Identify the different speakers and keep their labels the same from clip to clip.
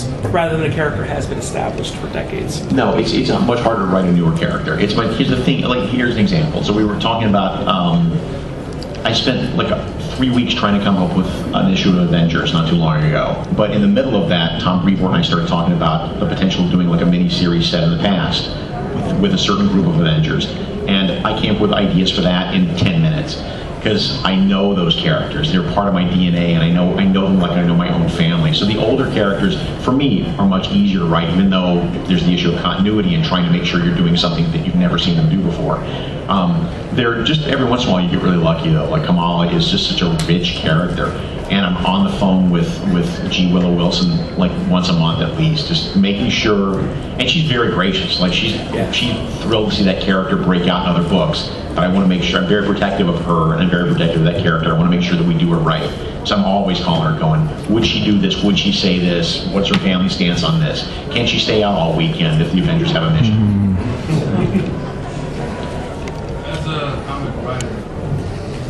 Speaker 1: difference, rather than a character has been established for decades?
Speaker 2: No, it's much harder to write a newer character. It's like, here's the thing, like, here's an example. So we were talking about, I spent like 3 weeks trying to come up with an issue of Avengers not too long ago. But in the middle of that, Tom Brevoort and I started talking about the potential of doing like a mini-series set in the past with a certain group of Avengers. And I came up with ideas for that in 10 minutes. Because I know those characters, they're part of my DNA, and I know them like I know my own family. So the older characters, for me, are much easier to write, even though there's the issue of continuity and trying to make sure you're doing something that you've never seen them do before. They're just, every once in a while you get really lucky though. Like Kamala is just such a rich character, and I'm on the phone with G. Willow Wilson like once a month at least, just making sure, and she's very gracious. Like she's thrilled to see that character break out in other books. But I want to make sure, I'm very protective of her, and I'm very protective of that character. I want to make sure that we do her right. So I'm always calling her going, would she do this? Would she say this? What's her family stance on this? Can she stay out all weekend if the Avengers have a mission?
Speaker 3: As a comic writer,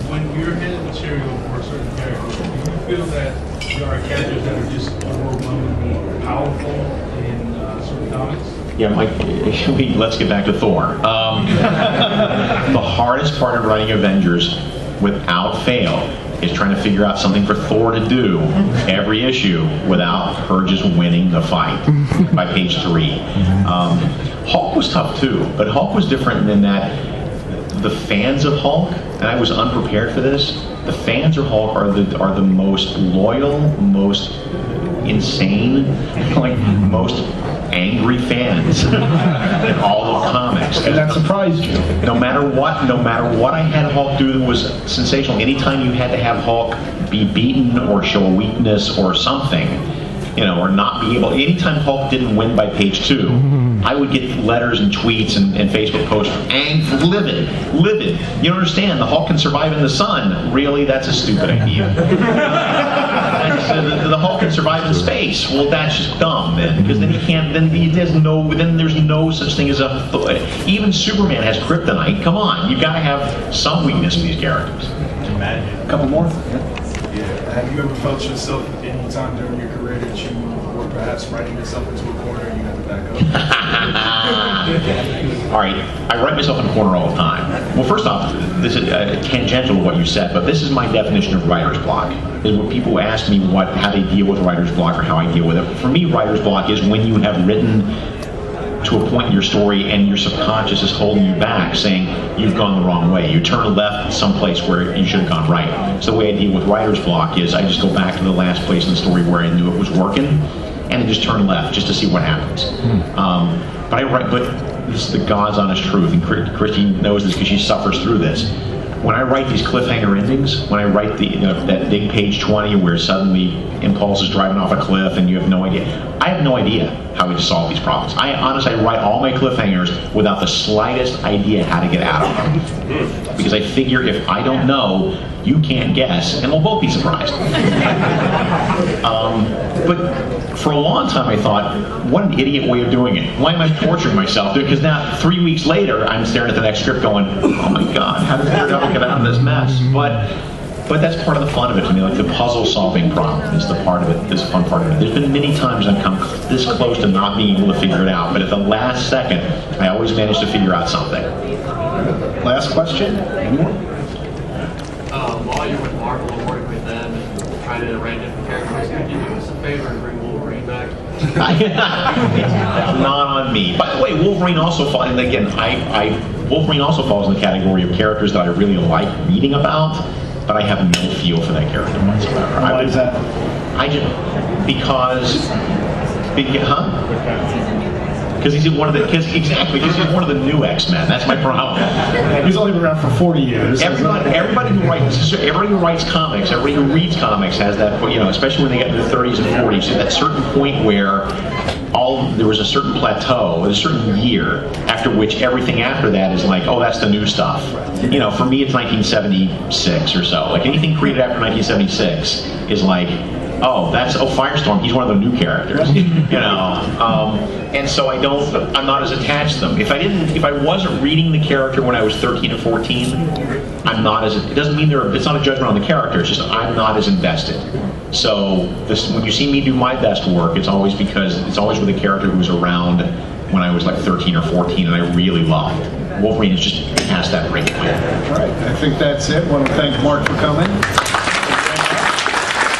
Speaker 3: when you're getting material for a certain character, do you feel that there are characters that are just overwhelmingly powerful in certain comics?
Speaker 2: Yeah, Mike, let's get back to Thor. The hardest part of writing Avengers, without fail, is trying to figure out something for Thor to do every issue without her just winning the fight by page 3. Hulk was tough too, but Hulk was different in that the fans of Hulk, and I was unprepared for this, the fans of Hulk are the most loyal, most insane, like most angry fans in all of comics.
Speaker 4: And that surprised you.
Speaker 2: No matter what I had Hulk do that was sensational. Anytime you had to have Hulk be beaten or show a weakness or something, you know, or not be able, anytime Hulk didn't win by page 2, I would get letters and tweets and Facebook posts, livid. You don't understand, the Hulk can survive in the sun. Really? That's a stupid idea. The Hulk can survive in space. Well, that's just dumb then, because then he can't. Then there's no such thing as a. Even Superman has kryptonite. Come on, you've got to have some weakness in these characters.
Speaker 4: A couple more.
Speaker 5: Yeah. Have you ever felt yourself any time during your career that you were perhaps writing yourself into a corner and you had to back up?
Speaker 2: All right, I write myself in a corner all the time. Well, first off, this is tangential to what you said, but this is my definition of writer's block. Is when people ask me how they deal with writer's block or how I deal with it. For me, writer's block is when you have written to a point in your story and your subconscious is holding you back, saying you've gone the wrong way. You turn left someplace where you should have gone right. So the way I deal with writer's block is I just go back to the last place in the story where I knew it was working, and I just turn left just to see what happens. But this is the God's honest truth, and Christy knows this because she suffers through this. When I write these cliffhanger endings, when I write that big page 20 where suddenly Impulse is driving off a cliff and you have no idea, I have no idea how we solve these problems. I honestly write all my cliffhangers without the slightest idea how to get out of them. Because I figure if I don't know, you can't guess, and we'll both be surprised. But for a long time I thought, what an idiot way of doing it. Why am I torturing myself? Because now 3 weeks later, I'm staring at the next script going, oh my God, how did I ever get out of this mess? But that's part of the fun of it to me. Like the puzzle solving problem is the part of it, this fun part of it. There's been many times I've come this close to not being able to figure it out, but at the last second, I always manage to figure out something.
Speaker 4: Last question. Anyone?
Speaker 6: While you're with Marvel and working with them and trying to arrange different characters, could you do us a favor and bring Wolverine back?
Speaker 2: Not on me. By the way, Wolverine also falls, and again, Wolverine also falls in the category of characters that I really like reading about, but I have no feel for that character whatsoever.
Speaker 4: Why is that?
Speaker 2: Because he's one of the new X-Men. That's my problem.
Speaker 4: He's only been around for 40 years.
Speaker 2: Everybody who writes comics, everybody who reads comics has that, especially when they get in their 30s and 40s, at that certain point where there was a certain plateau, a certain year, after which everything after that is like, oh, that's the new stuff. For me, it's 1976 or so. Like anything created after 1976 is like, oh, Firestorm, he's one of the new characters, and so I'm not as attached to them. If I wasn't reading the character when I was 13 or 14, it doesn't mean it's not a judgment on the character, it's just I'm not as invested. So when you see me do my best work, it's always because it's always with a character who was around when I was like 13 or 14 and I really loved. Wolverine is just past that breakpoint.
Speaker 4: All right, I think that's it. I want to thank Mark for coming.